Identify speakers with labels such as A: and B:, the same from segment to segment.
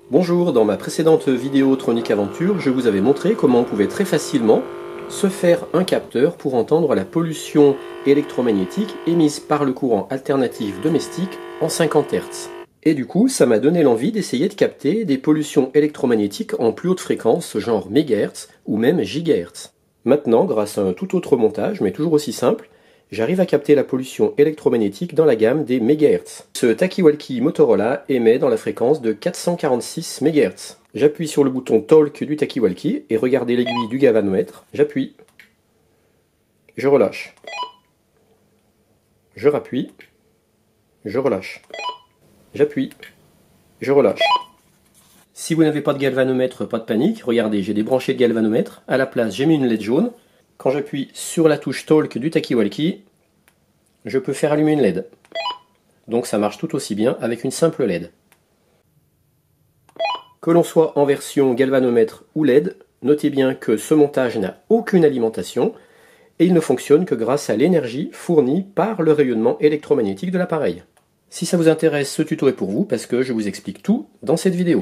A: Bonjour, dans ma précédente vidéo Tronic Aventure, je vous avais montré comment on pouvait très facilement se faire un capteur pour entendre la pollution électromagnétique émise par le courant alternatif domestique en 50 Hz. Et du coup, ça m'a donné l'envie d'essayer de capter des pollutions électromagnétiques en plus haute fréquence, genre mégahertz ou même gigahertz. Maintenant, grâce à un tout autre montage, mais toujours aussi simple, j'arrive à capter la pollution électromagnétique dans la gamme des mégahertz. Ce Talkie-Walkie Motorola émet dans la fréquence de 446 MHz. J'appuie sur le bouton Talk du Talkie-Walkie et regardez l'aiguille du galvanomètre. J'appuie. Je relâche. Je rappuie. Je relâche. J'appuie. Je relâche. Si vous n'avez pas de galvanomètre, pas de panique. Regardez, j'ai débranché le galvanomètre. À la place, j'ai mis une LED jaune. Quand j'appuie sur la touche Talk du Talkie-Walkie, je peux faire allumer une LED. Donc ça marche tout aussi bien avec une simple LED. Que l'on soit en version galvanomètre ou LED, notez bien que ce montage n'a aucune alimentation et il ne fonctionne que grâce à l'énergie fournie par le rayonnement électromagnétique de l'appareil. Si ça vous intéresse, ce tuto est pour vous parce que je vous explique tout dans cette vidéo.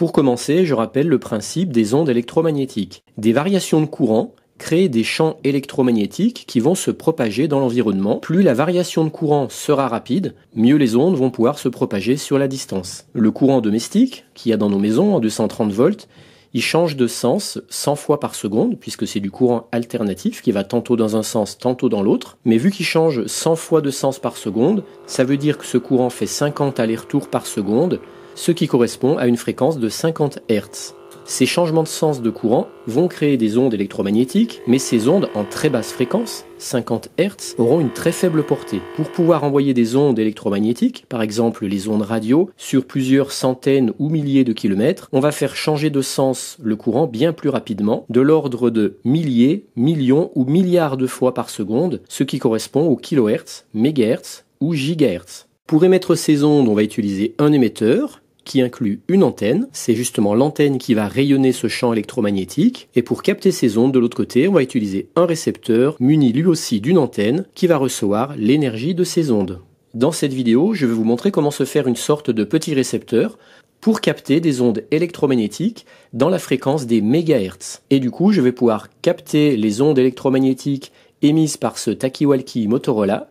A: Pour commencer, je rappelle le principe des ondes électromagnétiques. Des variations de courant créent des champs électromagnétiques qui vont se propager dans l'environnement. Plus la variation de courant sera rapide, mieux les ondes vont pouvoir se propager sur la distance. Le courant domestique, qu'il y a dans nos maisons en 230 volts, il change de sens 100 fois par seconde, puisque c'est du courant alternatif qui va tantôt dans un sens, tantôt dans l'autre. Mais vu qu'il change 100 fois de sens par seconde, ça veut dire que ce courant fait 50 allers-retours par seconde, ce qui correspond à une fréquence de 50 Hz. Ces changements de sens de courant vont créer des ondes électromagnétiques, mais ces ondes en très basse fréquence, 50 Hz, auront une très faible portée. Pour pouvoir envoyer des ondes électromagnétiques, par exemple les ondes radio, sur plusieurs centaines ou milliers de kilomètres, on va faire changer de sens le courant bien plus rapidement, de l'ordre de milliers, millions ou milliards de fois par seconde, ce qui correspond aux kilohertz, mégahertz ou gigahertz. Pour émettre ces ondes, on va utiliser un émetteur qui inclut une antenne. C'est justement l'antenne qui va rayonner ce champ électromagnétique. Et pour capter ces ondes, de l'autre côté, on va utiliser un récepteur muni lui aussi d'une antenne qui va recevoir l'énergie de ces ondes. Dans cette vidéo, je vais vous montrer comment se faire une sorte de petit récepteur pour capter des ondes électromagnétiques dans la fréquence des mégahertz. Et du coup, je vais pouvoir capter les ondes électromagnétiques émises par ce Talkie-Walkie Motorola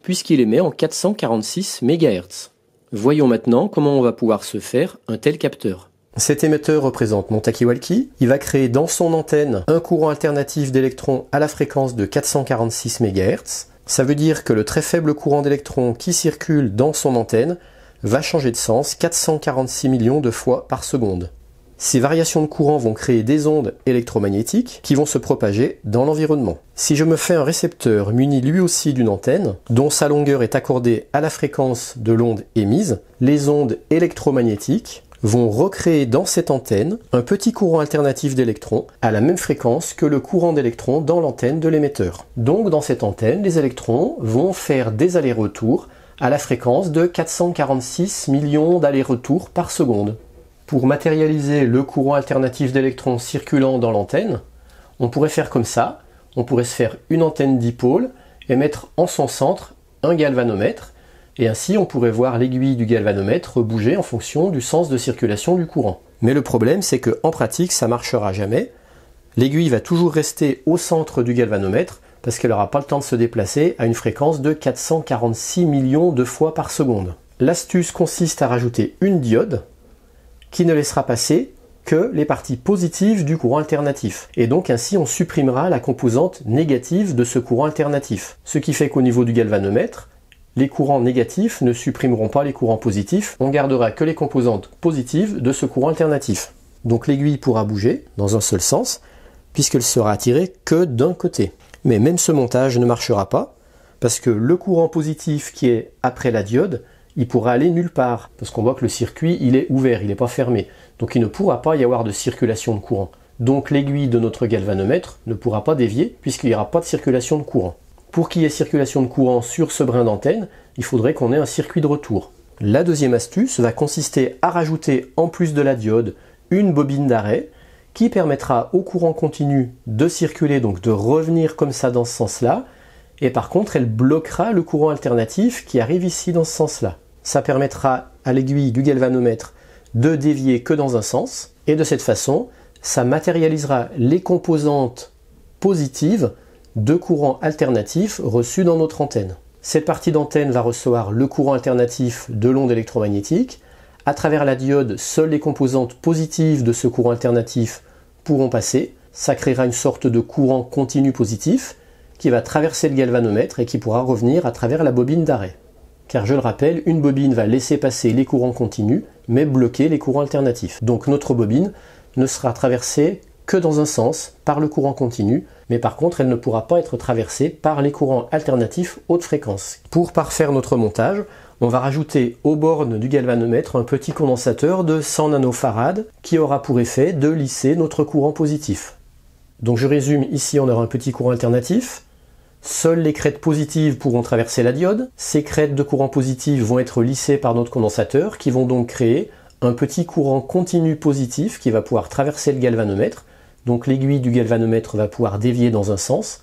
A: puisqu'il émet en 446 MHz. Voyons maintenant comment on va pouvoir se faire un tel capteur. Cet émetteur représente mon Talkie-Walkie. Il va créer dans son antenne un courant alternatif d'électrons à la fréquence de 446 MHz. Ça veut dire que le très faible courant d'électrons qui circule dans son antenne va changer de sens 446 millions de fois par seconde. Ces variations de courant vont créer des ondes électromagnétiques qui vont se propager dans l'environnement. Si je me fais un récepteur muni lui aussi d'une antenne, dont sa longueur est accordée à la fréquence de l'onde émise, les ondes électromagnétiques vont recréer dans cette antenne un petit courant alternatif d'électrons à la même fréquence que le courant d'électrons dans l'antenne de l'émetteur. Donc dans cette antenne, les électrons vont faire des allers-retours à la fréquence de 446 millions d'allers-retours par seconde. Pour matérialiser le courant alternatif d'électrons circulant dans l'antenne, on pourrait faire comme ça. On pourrait se faire une antenne dipôle et mettre en son centre un galvanomètre. Et ainsi, on pourrait voir l'aiguille du galvanomètre bouger en fonction du sens de circulation du courant. Mais le problème, c'est qu'en pratique, ça ne marchera jamais. L'aiguille va toujours rester au centre du galvanomètre parce qu'elle n'aura pas le temps de se déplacer à une fréquence de 446 millions de fois par seconde. L'astuce consiste à rajouter une diode qui ne laissera passer que les parties positives du courant alternatif. Et donc ainsi on supprimera la composante négative de ce courant alternatif. Ce qui fait qu'au niveau du galvanomètre, les courants négatifs ne supprimeront pas les courants positifs, on gardera que les composantes positives de ce courant alternatif. Donc l'aiguille pourra bouger dans un seul sens, puisqu'elle sera attirée que d'un côté. Mais même ce montage ne marchera pas, parce que le courant positif qui est après la diode, il pourra aller nulle part, parce qu'on voit que le circuit, il est ouvert, il n'est pas fermé. Donc il ne pourra pas y avoir de circulation de courant. Donc l'aiguille de notre galvanomètre ne pourra pas dévier, puisqu'il n'y aura pas de circulation de courant. Pour qu'il y ait circulation de courant sur ce brin d'antenne, il faudrait qu'on ait un circuit de retour. La deuxième astuce va consister à rajouter, en plus de la diode, une bobine d'arrêt, qui permettra au courant continu de circuler, donc de revenir comme ça dans ce sens-là, et par contre elle bloquera le courant alternatif qui arrive ici dans ce sens-là. Ça permettra à l'aiguille du galvanomètre de dévier que dans un sens, et de cette façon, ça matérialisera les composantes positives de courant alternatif reçus dans notre antenne. Cette partie d'antenne va recevoir le courant alternatif de l'onde électromagnétique. À travers la diode, seules les composantes positives de ce courant alternatif pourront passer. Ça créera une sorte de courant continu positif qui va traverser le galvanomètre et qui pourra revenir à travers la bobine d'arrêt. Car je le rappelle, une bobine va laisser passer les courants continus, mais bloquer les courants alternatifs. Donc notre bobine ne sera traversée que dans un sens, par le courant continu, mais par contre elle ne pourra pas être traversée par les courants alternatifs haute fréquence. Pour parfaire notre montage, on va rajouter aux bornes du galvanomètre un petit condensateur de 100 nanofarad qui aura pour effet de lisser notre courant positif. Donc je résume, ici on aura un petit courant alternatif. Seules les crêtes positives pourront traverser la diode. Ces crêtes de courant positif vont être lissées par notre condensateur qui vont donc créer un petit courant continu positif qui va pouvoir traverser le galvanomètre. Donc l'aiguille du galvanomètre va pouvoir dévier dans un sens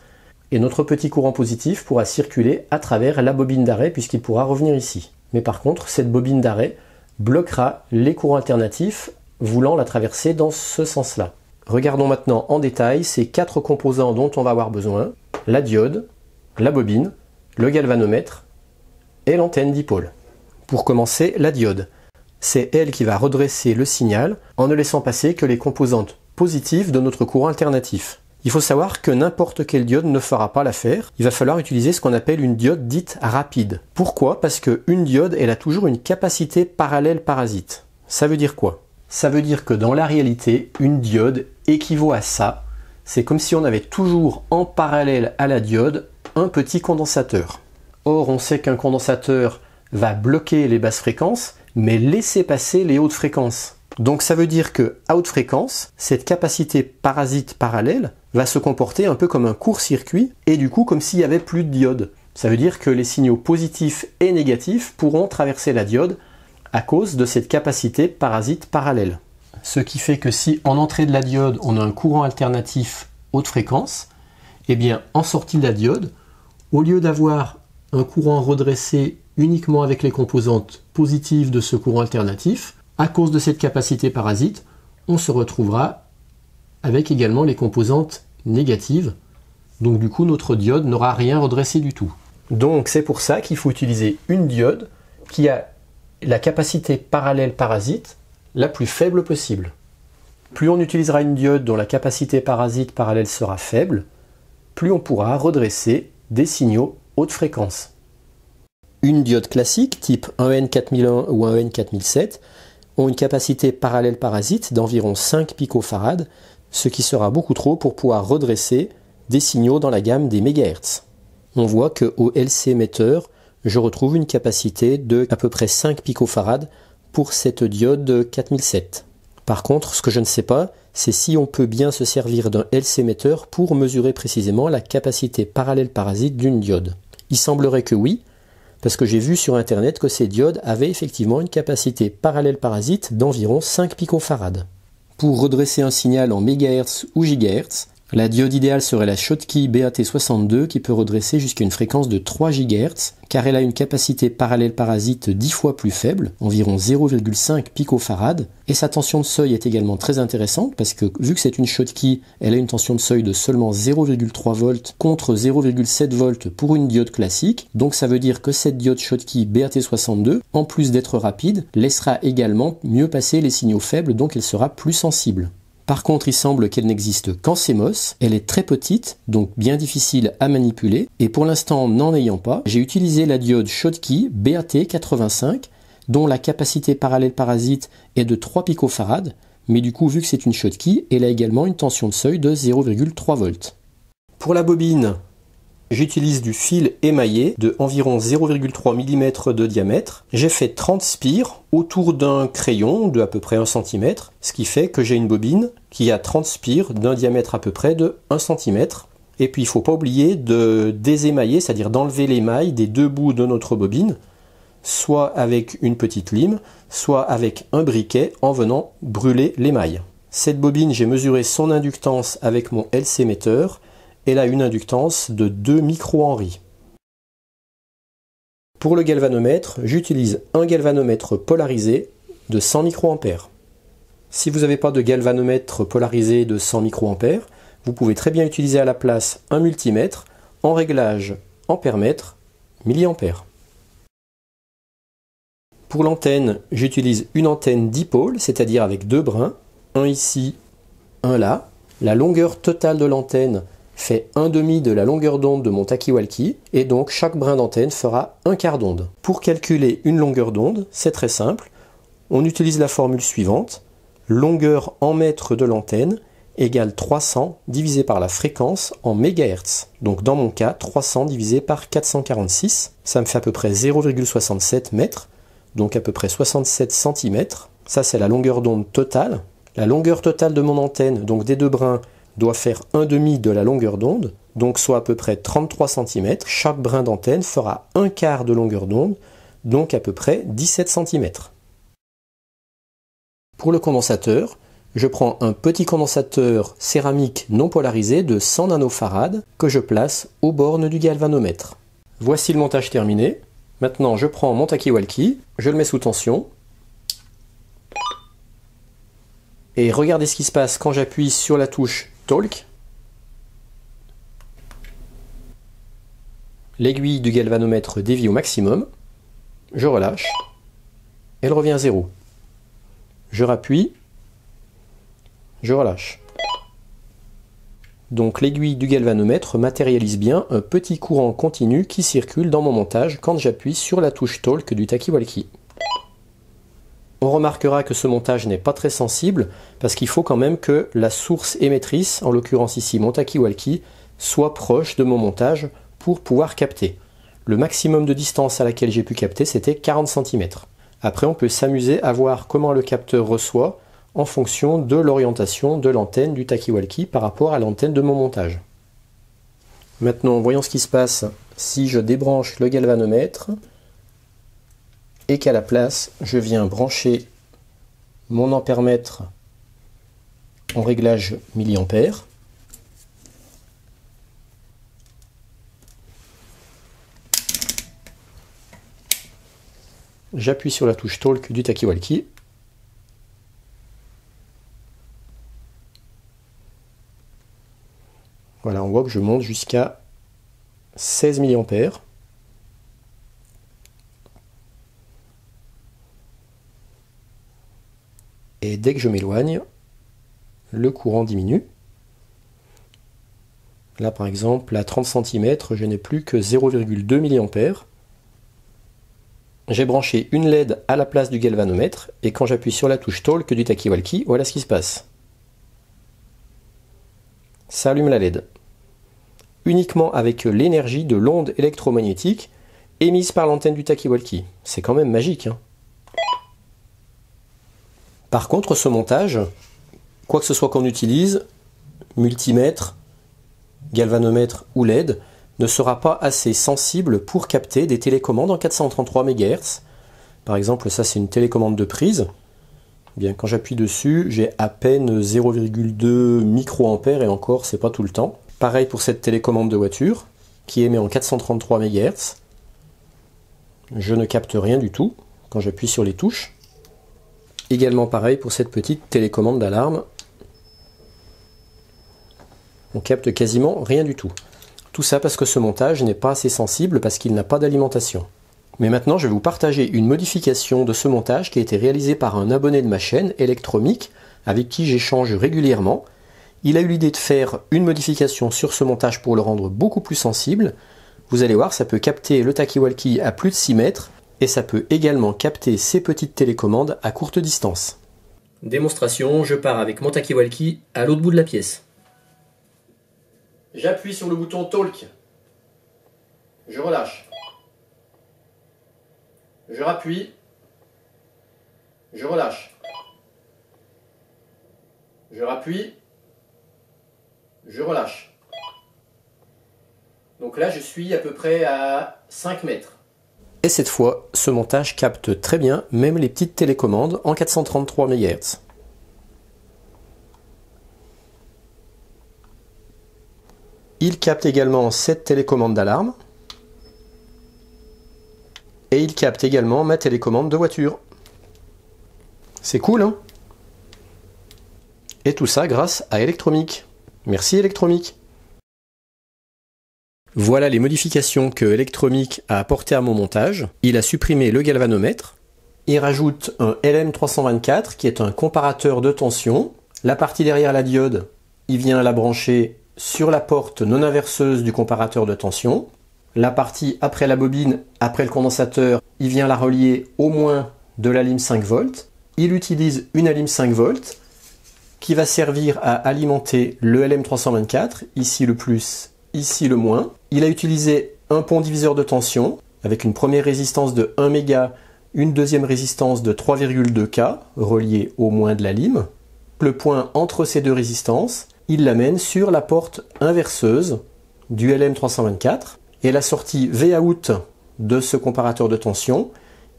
A: et notre petit courant positif pourra circuler à travers la bobine d'arrêt puisqu'il pourra revenir ici. Mais par contre, cette bobine d'arrêt bloquera les courants alternatifs voulant la traverser dans ce sens-là. Regardons maintenant en détail ces 4 composants dont on va avoir besoin: la diode, la bobine, le galvanomètre et l'antenne dipôle. Pour commencer, la diode. C'est elle qui va redresser le signal en ne laissant passer que les composantes positives de notre courant alternatif. Il faut savoir que n'importe quelle diode ne fera pas l'affaire. Il va falloir utiliser ce qu'on appelle une diode dite rapide. Pourquoi? Parce qu'une diode, elle a toujours une capacité parallèle parasite. Ça veut dire quoi? Ça veut dire que dans la réalité, une diode équivaut à ça. C'est comme si on avait toujours en parallèle à la diode un petit condensateur. Or, on sait qu'un condensateur va bloquer les basses fréquences, mais laisser passer les hautes fréquences. Donc ça veut dire que à haute fréquence, cette capacité parasite parallèle va se comporter un peu comme un court-circuit et du coup comme s'il n'y avait plus de diode. Ça veut dire que les signaux positifs et négatifs pourront traverser la diode à cause de cette capacité parasite parallèle. Ce qui fait que si en entrée de la diode on a un courant alternatif haute fréquence, eh bien en sortie de la diode, au lieu d'avoir un courant redressé uniquement avec les composantes positives de ce courant alternatif, à cause de cette capacité parasite, on se retrouvera avec également les composantes négatives. Donc du coup, notre diode n'aura rien redressé du tout. Donc c'est pour ça qu'il faut utiliser une diode qui a la capacité parallèle parasite la plus faible possible. Plus on utilisera une diode dont la capacité parasite parallèle sera faible, plus on pourra redresser des signaux haute fréquence. Une diode classique, type 1N4001 ou 1N4007, ont une capacité parallèle parasite d'environ 5 picofarads, ce qui sera beaucoup trop pour pouvoir redresser des signaux dans la gamme des mégahertz. On voit qu'au LC émetteur, je retrouve une capacité de à peu près 5 picofarads pour cette diode 4007. Par contre, ce que je ne sais pas, c'est si on peut bien se servir d'un LC émetteur pour mesurer précisément la capacité parallèle parasite d'une diode. Il semblerait que oui, parce que j'ai vu sur internet que ces diodes avaient effectivement une capacité parallèle parasite d'environ 5 picofarads. Pour redresser un signal en mégahertz ou gigahertz, la diode idéale serait la Schottky BAT62 qui peut redresser jusqu'à une fréquence de 3 GHz car elle a une capacité parallèle parasite 10 fois plus faible, environ 0,5 picofarads, et sa tension de seuil est également très intéressante parce que vu que c'est une Schottky, elle a une tension de seuil de seulement 0,3 volts contre 0,7 volts pour une diode classique, donc ça veut dire que cette diode Schottky BAT62, en plus d'être rapide, laissera également mieux passer les signaux faibles, donc elle sera plus sensible. Par contre, il semble qu'elle n'existe qu'en CMOS, elle est très petite, donc bien difficile à manipuler, et pour l'instant, n'en ayant pas, j'ai utilisé la diode Schottky BAT85, dont la capacité parallèle parasite est de 3 picofarads, mais du coup, vu que c'est une Schottky, elle a également une tension de seuil de 0,3 volts. Pour la bobine, J'utilise du fil émaillé de environ 0,3 mm de diamètre. J'ai fait 30 spires autour d'un crayon de à peu près 1 cm, ce qui fait que j'ai une bobine qui a 30 spires d'un diamètre à peu près de 1 cm. Et puis il ne faut pas oublier de désémailler, c'est-à-dire d'enlever l'émail des deux bouts de notre bobine, soit avec une petite lime, soit avec un briquet en venant brûler l'émail. Cette bobine, j'ai mesuré son inductance avec mon LC metteur. Elle a une inductance de 2 microhenries. Pour le galvanomètre, j'utilise un galvanomètre polarisé de 100 microampères. Si vous n'avez pas de galvanomètre polarisé de 100 microampères, vous pouvez très bien utiliser à la place un multimètre en réglage ampère-mètre milliampères. Pour l'antenne, j'utilise une antenne dipôle, c'est-à-dire avec deux brins, un ici, un là. La longueur totale de l'antenne fait 1/2 de la longueur d'onde de mon talkie-walkie, et donc chaque brin d'antenne fera 1/4 d'onde. Pour calculer une longueur d'onde, c'est très simple. On utilise la formule suivante. Longueur en mètres de l'antenne égale 300 divisé par la fréquence en mégahertz. Donc dans mon cas, 300 divisé par 446, ça me fait à peu près 0,67 mètres, donc à peu près 67 cm. Ça, c'est la longueur d'onde totale. La longueur totale de mon antenne, donc des deux brins, doit faire 1/2 de la longueur d'onde, donc soit à peu près 33 cm. Chaque brin d'antenne fera 1/4 de longueur d'onde, donc à peu près 17 cm. Pour le condensateur, je prends un petit condensateur céramique non polarisé de 100 nanofarad que je place aux bornes du galvanomètre. Voici le montage terminé. Maintenant, je prends mon talkie-walkie, je le mets sous tension. Et regardez ce qui se passe quand j'appuie sur la touche Talk. L'aiguille du galvanomètre dévie au maximum. Je relâche. Elle revient à 0. Je rappuie. Je relâche. Donc l'aiguille du galvanomètre matérialise bien un petit courant continu qui circule dans mon montage quand j'appuie sur la touche Talk du talkie-walkie. On remarquera que ce montage n'est pas très sensible parce qu'il faut quand même que la source émettrice, en l'occurrence ici mon talkie-walkie, soit proche de mon montage pour pouvoir capter. Le maximum de distance à laquelle j'ai pu capter, c'était 40 cm. Après, on peut s'amuser à voir comment le capteur reçoit en fonction de l'orientation de l'antenne du talkie-walkie par rapport à l'antenne de mon montage. Maintenant, voyons ce qui se passe si je débranche le galvanomètre et qu'à la place, je viens brancher mon ampère-mètre en réglage milliampères. J'appuie sur la touche Talk du talkie-walkie. Voilà, on voit que je monte jusqu'à 16 mA. Et dès que je m'éloigne, le courant diminue. Là par exemple, à 30 cm, je n'ai plus que 0,2 mA. J'ai branché une LED à la place du galvanomètre, et quand j'appuie sur la touche Talk du talkie-walkie, voilà ce qui se passe. Ça allume la LED. Uniquement avec l'énergie de l'onde électromagnétique émise par l'antenne du talkie-walkie. C'est quand même magique, hein. Par contre, ce montage, quoi que ce soit qu'on utilise, multimètre, galvanomètre ou LED, ne sera pas assez sensible pour capter des télécommandes en 433 MHz. Par exemple, ça c'est une télécommande de prise. Bien, quand j'appuie dessus, j'ai à peine 0,2 microampères et encore, c'est pas tout le temps. Pareil pour cette télécommande de voiture qui émet en 433 MHz. Je ne capte rien du tout quand j'appuie sur les touches. Également pareil pour cette petite télécommande d'alarme. On capte quasiment rien du tout. Tout ça parce que ce montage n'est pas assez sensible parce qu'il n'a pas d'alimentation. Mais maintenant, je vais vous partager une modification de ce montage qui a été réalisé par un abonné de ma chaîne, Electromic, avec qui j'échange régulièrement. Il a eu l'idée de faire une modification sur ce montage pour le rendre beaucoup plus sensible. Vous allez voir, ça peut capter le talkie-walkie à plus de 6 mètres et ça peut également capter ces petites télécommandes à courte distance. Démonstration, je pars avec mon talkie-walkie à l'autre bout de la pièce. J'appuie sur le bouton Talk. Je relâche. Je rappuie. Je relâche. Je rappuie. Je relâche. Donc là, je suis à peu près à 5 mètres. Et cette fois, ce montage capte très bien même les petites télécommandes en 433 MHz. Il capte également cette télécommande d'alarme. Et il capte également ma télécommande de voiture. C'est cool, hein? Et tout ça grâce à Electromic. Merci Electromic. Voilà les modifications que Electromic a apportées à mon montage. Il a supprimé le galvanomètre. Il rajoute un LM324 qui est un comparateur de tension. La partie derrière la diode, il vient la brancher sur la porte non inverseuse du comparateur de tension. La partie après la bobine, après le condensateur, il vient la relier au moins de la lime 5 volts. Il utilise une lime 5 volts qui va servir à alimenter le LM324, ici le plus, ici le moins. Il a utilisé un pont diviseur de tension avec une première résistance de 1 méga, une deuxième résistance de 3,2 K reliée au moins de la lime. Le point entre ces deux résistances, il l'amène sur la porte inverseuse du LM324 et la sortie V-out de ce comparateur de tension,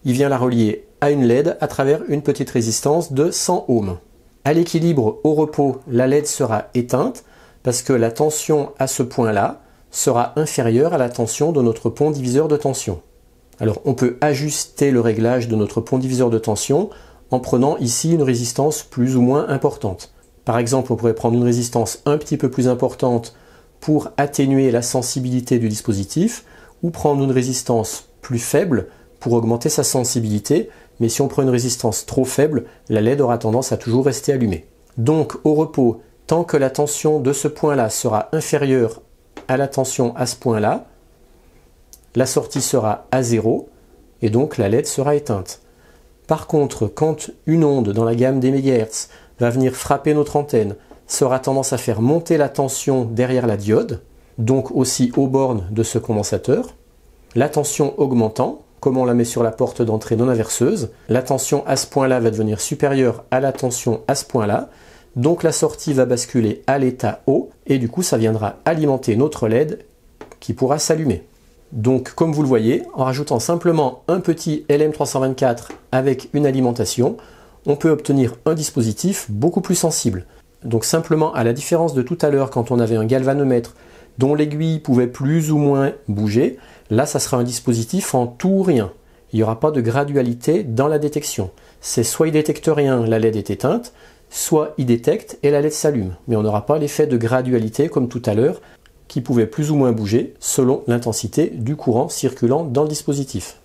A: il vient la relier à une LED à travers une petite résistance de 100 ohms. À l'équilibre, au repos, la LED sera éteinte parce que la tension à ce point-là sera inférieure à la tension de notre pont diviseur de tension. Alors on peut ajuster le réglage de notre pont diviseur de tension en prenant ici une résistance plus ou moins importante. Par exemple, on pourrait prendre une résistance un petit peu plus importante pour atténuer la sensibilité du dispositif ou prendre une résistance plus faible pour augmenter sa sensibilité, mais si on prend une résistance trop faible, la LED aura tendance à toujours rester allumée. Donc au repos, tant que la tension de ce point-là sera inférieure à la tension à ce point-là, la sortie sera à 0 et donc la LED sera éteinte. Par contre, quand une onde dans la gamme des mégahertz va venir frapper notre antenne, ça aura tendance à faire monter la tension derrière la diode, donc aussi aux bornes de ce condensateur. La tension augmentant, comme on la met sur la porte d'entrée non inverseuse, la tension à ce point-là va devenir supérieure à la tension à ce point-là, donc la sortie va basculer à l'état haut, et du coup ça viendra alimenter notre LED qui pourra s'allumer. Donc comme vous le voyez, en rajoutant simplement un petit LM324 avec une alimentation, on peut obtenir un dispositif beaucoup plus sensible. Donc simplement, à la différence de tout à l'heure quand on avait un galvanomètre dont l'aiguille pouvait plus ou moins bouger, là ça sera un dispositif en tout ou rien. Il n'y aura pas de gradualité dans la détection. C'est soit il détecte rien, la LED est éteinte, soit il détecte et la LED s'allume. Mais on n'aura pas l'effet de gradualité comme tout à l'heure qui pouvait plus ou moins bouger selon l'intensité du courant circulant dans le dispositif.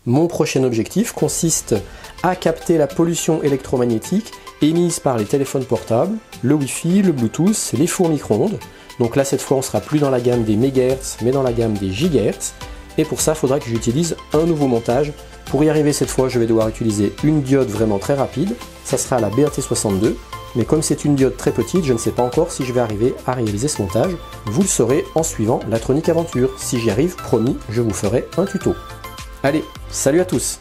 A: Mon prochain objectif consiste à capter la pollution électromagnétique émise par les téléphones portables, le Wi-Fi, le Bluetooth, les fours micro-ondes. Donc là, cette fois, on sera plus dans la gamme des mégahertz, mais dans la gamme des gigahertz. Et pour ça, il faudra que j'utilise un nouveau montage. Pour y arriver cette fois, je vais devoir utiliser une diode vraiment très rapide. Ça sera la BAT62. Mais comme c'est une diode très petite, je ne sais pas encore si je vais arriver à réaliser ce montage. Vous le saurez en suivant la Tronic Aventure. Si j'y arrive, promis, je vous ferai un tuto. Allez, salut à tous!